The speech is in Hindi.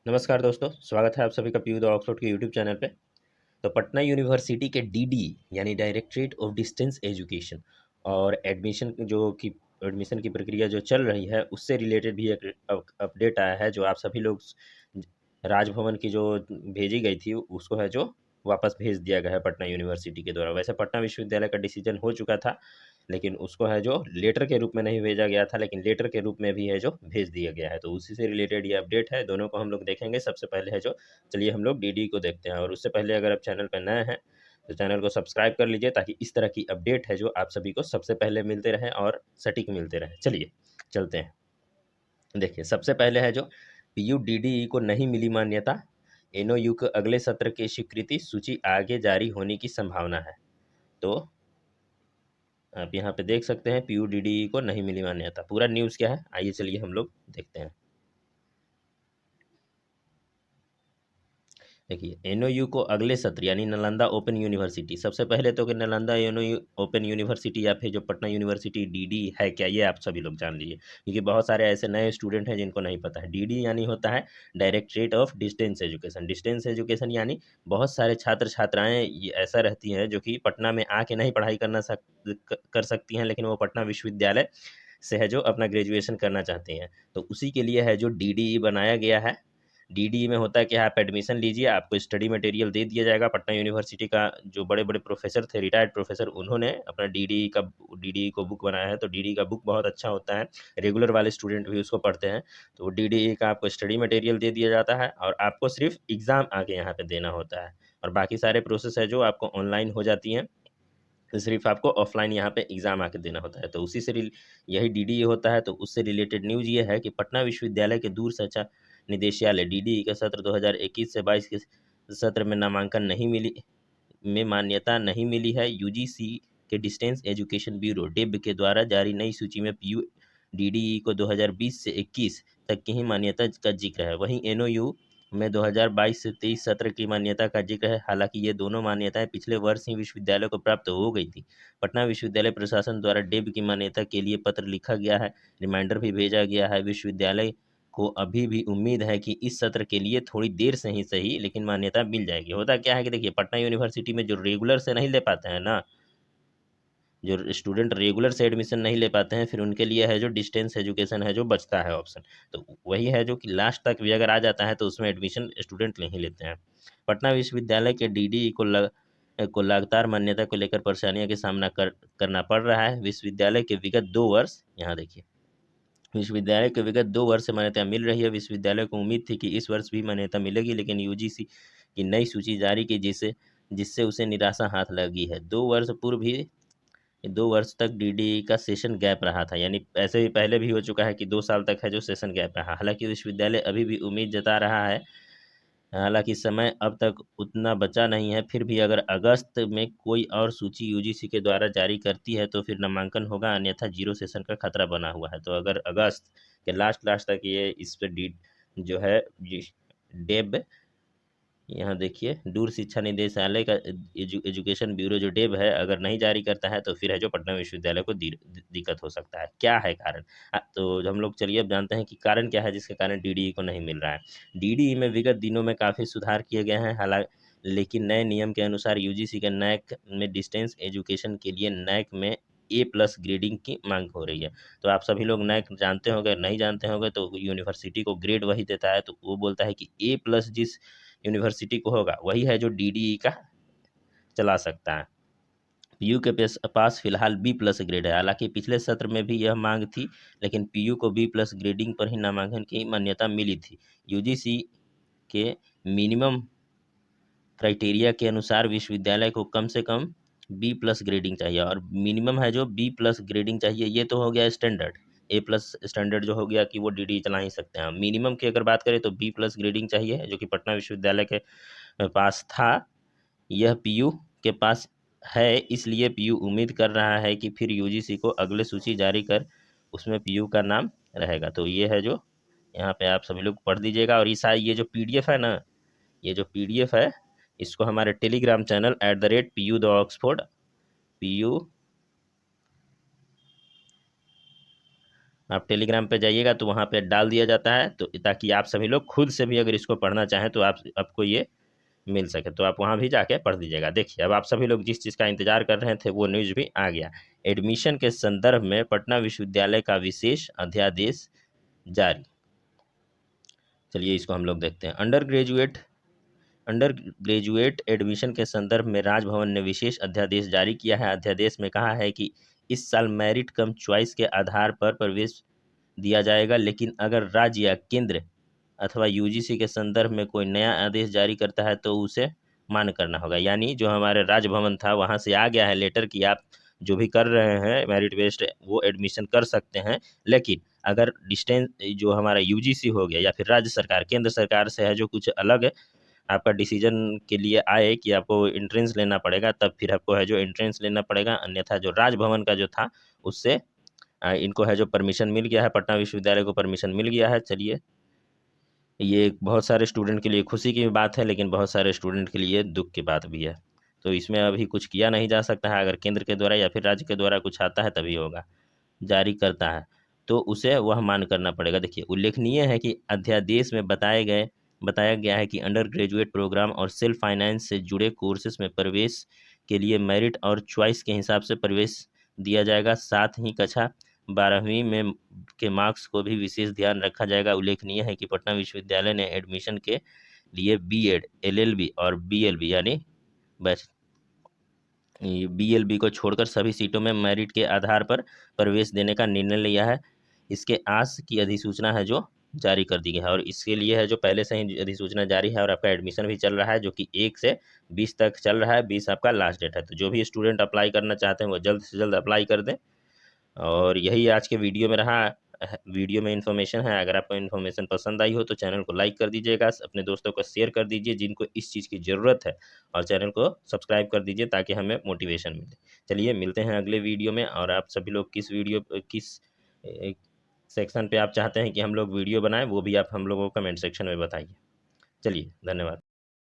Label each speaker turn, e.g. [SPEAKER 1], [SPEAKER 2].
[SPEAKER 1] नमस्कार दोस्तों, स्वागत है आप सभी का पीयू द ऑक्सफोर्ड के यूट्यूब चैनल पे। तो पटना यूनिवर्सिटी के डीडी यानी डायरेक्टरेट ऑफ डिस्टेंस एजुकेशन और एडमिशन की प्रक्रिया जो चल रही है उससे रिलेटेड भी एक अपडेट आया है जो आप सभी लोग राजभवन की जो भेजी गई थी उसको है जो वापस भेज दिया गया है पटना यूनिवर्सिटी के द्वारा। वैसे पटना विश्वविद्यालय का डिसीजन हो चुका था, लेकिन उसको है जो लेटर के रूप में नहीं भेजा गया था, लेकिन लेटर के रूप में भी है जो भेज दिया गया है। तो उसी से रिलेटेड ये अपडेट है, दोनों को हम लोग देखेंगे। सबसे पहले है जो चलिए हम लोग डीडी को देखते हैं, और उससे पहले अगर आप चैनल पर नए हैं तो चैनल को सब्सक्राइब कर लीजिए ताकि इस तरह की अपडेट है जो आप सभी को सबसे पहले मिलते रहें और सटीक मिलते रहें। चलिए चलते हैं। देखिए, सबसे पहले है जो पीयू डीडीई को नहीं मिली मान्यता, एनओयू के अगले सत्र की स्वीकृति सूची आगे जारी होने की संभावना है। तो आप यहाँ पे देख सकते हैं पीयू डीडीई को नहीं मिली मान्यता। पूरा न्यूज़ क्या है आइए चलिए हम लोग देखते हैं। देखिए, एनओयू को अगले सत्र यानी नालंदा ओपन यूनिवर्सिटी, सबसे पहले तो कि नालंदा एनओयू ओपन यूनिवर्सिटी या फिर जो पटना यूनिवर्सिटी डीडी है क्या, ये आप सभी लोग जान लीजिए, क्योंकि बहुत सारे ऐसे नए स्टूडेंट हैं जिनको नहीं पता है। डीडी यानी होता है directorate of distance education. Distance education यानी बहुत सारे छात्र छात्राएं ऐसा रहती हैं जो कि पटना में आके नहीं पढ़ाई कर सकती हैं, लेकिन वो पटना विश्वविद्यालय से है जो अपना ग्रेजुएशन करना चाहते हैं। तो उसी के लिए है जो डीडी बनाया गया है। डीडी में होता है कि आप एडमिशन लीजिए, आपको स्टडी मटेरियल दे दिया जाएगा। पटना यूनिवर्सिटी का जो बड़े बड़े प्रोफेसर थे, रिटायर्ड प्रोफेसर, उन्होंने अपना डीडी को बुक बनाया है। तो डीडी का बुक बहुत अच्छा होता है, रेगुलर वाले स्टूडेंट भी उसको पढ़ते हैं। तो डीडी का आपको स्टडी मटेरियल दे दिया जाता है और आपको सिर्फ एग्ज़ाम आके यहाँ पे देना होता है, और बाकी सारे प्रोसेस है जो आपको ऑनलाइन हो जाती हैं। तो सिर्फ आपको ऑफलाइन यहाँ पे एग्ज़ाम आके देना होता है। तो उसी से यही डीडी होता है। तो उससे रिलेटेड न्यूज़ ये है कि पटना विश्वविद्यालय के दूर शिक्षा निदेशालय डीडी के सत्र 2021 से 22 के सत्र में नामांकन नहीं मिली में मान्यता नहीं मिली है। यूजीसी के डिस्टेंस एजुकेशन ब्यूरो डेब के द्वारा जारी नई सूची में पीयू डीडीई को 2020 से 21 तक की ही मान्यता का जिक्र है। वहीं एनओयू में 2022 से 23 सत्र की मान्यता का जिक्र है। हालांकि ये दोनों मान्यताएं पिछले वर्ष ही विश्वविद्यालय को प्राप्त हो गई थी। पटना विश्वविद्यालय प्रशासन द्वारा डेब की मान्यता के लिए पत्र लिखा गया है, रिमाइंडर भी भेजा गया है। विश्वविद्यालय को अभी भी उम्मीद है कि इस सत्र के लिए थोड़ी देर से ही सही लेकिन मान्यता मिल जाएगी। होता क्या है कि देखिए, पटना यूनिवर्सिटी में जो रेगुलर से नहीं ले पाते हैं ना, जो स्टूडेंट रेगुलर से एडमिशन नहीं ले पाते हैं, फिर उनके लिए है जो डिस्टेंस एजुकेशन है जो बचता है ऑप्शन। तो वही है जो कि लास्ट तक भी अगर आ जाता है तो उसमें एडमिशन स्टूडेंट नहीं लेते हैं। पटना विश्वविद्यालय के डीडी को लगातार मान्यता को लेकर परेशानियों का सामना करना पड़ रहा है। विश्वविद्यालय के विगत 2 वर्ष, यहाँ देखिए, विश्वविद्यालय के विगत 2 वर्ष से मान्यता मिल रही है। विश्वविद्यालय को उम्मीद थी कि इस वर्ष भी मान्यता मिलेगी, लेकिन यूजीसी की नई सूची जारी की जिससे जिससे उसे निराशा हाथ लगी है। 2 वर्ष पूर्व भी 2 वर्ष तक डीडी का सेशन गैप रहा था, यानी ऐसे ही पहले भी हो चुका है कि 2 साल तक है जो सेशन गैप रहा। हालांकि विश्वविद्यालय अभी भी उम्मीद जता रहा है, हालांकि समय अब तक उतना बचा नहीं है। फिर भी अगर अगस्त में कोई और सूची यूजीसी के द्वारा जारी करती है तो फिर नामांकन होगा, अन्यथा जीरो सेशन का खतरा बना हुआ है। तो अगर अगस्त के लास्ट लास्ट तक ये इस पर डी जो है डेब, यहाँ देखिए, दूर शिक्षा निदेशालय का एजुकेशन ब्यूरो जो डेब है, अगर नहीं जारी करता है तो फिर है जो पटना विश्वविद्यालय को दिक्कत हो सकता है। क्या है कारण? तो हम लोग चलिए अब जानते हैं कि कारण क्या है जिसके कारण डीडीई को नहीं मिल रहा है। डीडीई में विगत दिनों में काफ़ी सुधार किए गए हैं, हालांकि लेकिन नए नियम के अनुसार यूजीसी के नैक में डिस्टेंस एजुकेशन के लिए नैक में A+ ग्रेडिंग की मांग हो रही है। तो आप सभी लोग नैक जानते होंगे, नहीं जानते होंगे तो यूनिवर्सिटी को ग्रेड वही देता है। तो वो बोलता है कि A+ जिस यूनिवर्सिटी को होगा वही है जो डीडीई का चला सकता है। पीयू के पास फिलहाल B+ ग्रेड है। हालांकि पिछले सत्र में भी यह मांग थी, लेकिन पीयू को B+ ग्रेडिंग पर ही नामांकन की मान्यता मिली थी। यूजीसी के मिनिमम क्राइटेरिया के अनुसार विश्वविद्यालय को कम से कम B+ ग्रेडिंग चाहिए, और मिनिमम है जो B+ ग्रेडिंग चाहिए। ये तो हो गया स्टैंडर्ड। A+ स्टैंडर्ड जो हो गया कि वो डीडी चला ही सकते हैं। मिनिमम की अगर बात करें तो B+ ग्रेडिंग चाहिए, जो कि पटना विश्वविद्यालय के पास था। यह पीयू के पास है, इसलिए पीयू उम्मीद कर रहा है कि फिर यूजीसी को अगले सूची जारी कर उसमें पीयू का नाम रहेगा। तो ये है जो यहाँ पे आप सभी लोग पढ़ दीजिएगा। और ये जो पीडीएफ है ना, ये जो पीडीएफ है, इसको हमारे Telegram channel @PU the Oxford PU आप टेलीग्राम पे जाइएगा तो वहाँ पे डाल दिया जाता है, तो ताकि आप सभी लोग खुद से भी अगर इसको पढ़ना चाहें तो आपको ये मिल सके, तो आप वहाँ भी जाके पढ़ लीजिएगा। देखिए, अब आप सभी लोग जिस चीज़ का इंतजार कर रहे थे वो न्यूज़ भी आ गया। एडमिशन के संदर्भ में पटना विश्वविद्यालय का विशेष अध्यादेश जारी। चलिए इसको हम लोग देखते हैं। अंडर ग्रेजुएट एडमिशन के संदर्भ में राजभवन ने विशेष अध्यादेश जारी किया है। अध्यादेश में कहा है कि इस साल मेरिट कम चॉइस के आधार पर प्रवेश दिया जाएगा, लेकिन अगर राज्य या केंद्र अथवा यूजीसी के संदर्भ में कोई नया आदेश जारी करता है तो उसे मान्य करना होगा। यानी जो हमारे राजभवन था वहाँ से आ गया है लेटर कि आप जो भी कर रहे हैं मेरिट बेस्ड वो एडमिशन कर सकते हैं, लेकिन अगर डिस्टेंस जो हमारा यूजीसी हो गया या फिर राज्य सरकार केंद्र सरकार से है जो कुछ अलग आपका डिसीजन के लिए आए कि आपको एंट्रेंस लेना पड़ेगा, तब फिर आपको है जो एंट्रेंस लेना पड़ेगा, अन्यथा जो राजभवन का जो था उससे इनको है जो परमिशन मिल गया है, पटना विश्वविद्यालय को परमिशन मिल गया है। चलिए, ये बहुत सारे स्टूडेंट के लिए खुशी की बात है, लेकिन बहुत सारे स्टूडेंट के लिए दुख की बात भी है। तो इसमें अभी कुछ किया नहीं जा सकता है, अगर केंद्र के द्वारा या फिर राज्य के द्वारा कुछ आता है तभी होगा, जारी करता है तो उसे वह मान करना पड़ेगा। देखिए, उल्लेखनीय है कि अध्यादेश में बताया गया है कि अंडर ग्रेजुएट प्रोग्राम और सेल्फ फाइनेंस से जुड़े कोर्सेज में प्रवेश के लिए मेरिट और चॉइस के हिसाब से प्रवेश दिया जाएगा। साथ ही कक्षा 12वीं में के मार्क्स को भी विशेष ध्यान रखा जाएगा। उल्लेखनीय है कि पटना विश्वविद्यालय ने एडमिशन के लिए बीएड, एलएलबी और बीएलबी यानी बीएलबी को छोड़कर सभी सीटों में मेरिट के आधार पर प्रवेश देने का निर्णय लिया है। इसके आज की अधिसूचना है जो जारी कर दी गई है, और इसके लिए है जो पहले से ही अधिसूचना जारी है, और आपका एडमिशन भी चल रहा है जो कि 1 से 20 तक चल रहा है। 20 आपका लास्ट डेट है, तो जो भी स्टूडेंट अप्लाई करना चाहते हैं वो जल्द से जल्द अप्लाई कर दें। और यही आज के वीडियो में रहा। वीडियो में इन्फॉर्मेशन है, अगर आपको इन्फॉर्मेशन पसंद आई हो तो चैनल को लाइक कर दीजिएगा, अपने दोस्तों को शेयर कर दीजिए जिनको इस चीज़ की ज़रूरत है, और चैनल को सब्सक्राइब कर दीजिए ताकि हमें मोटिवेशन मिले। चलिए मिलते हैं अगले वीडियो में, और आप सभी लोग किस सेक्शन पे आप चाहते हैं कि हम लोग वीडियो बनाएं वो भी आप हम लोगों को कमेंट सेक्शन में बताइए। चलिए, धन्यवाद।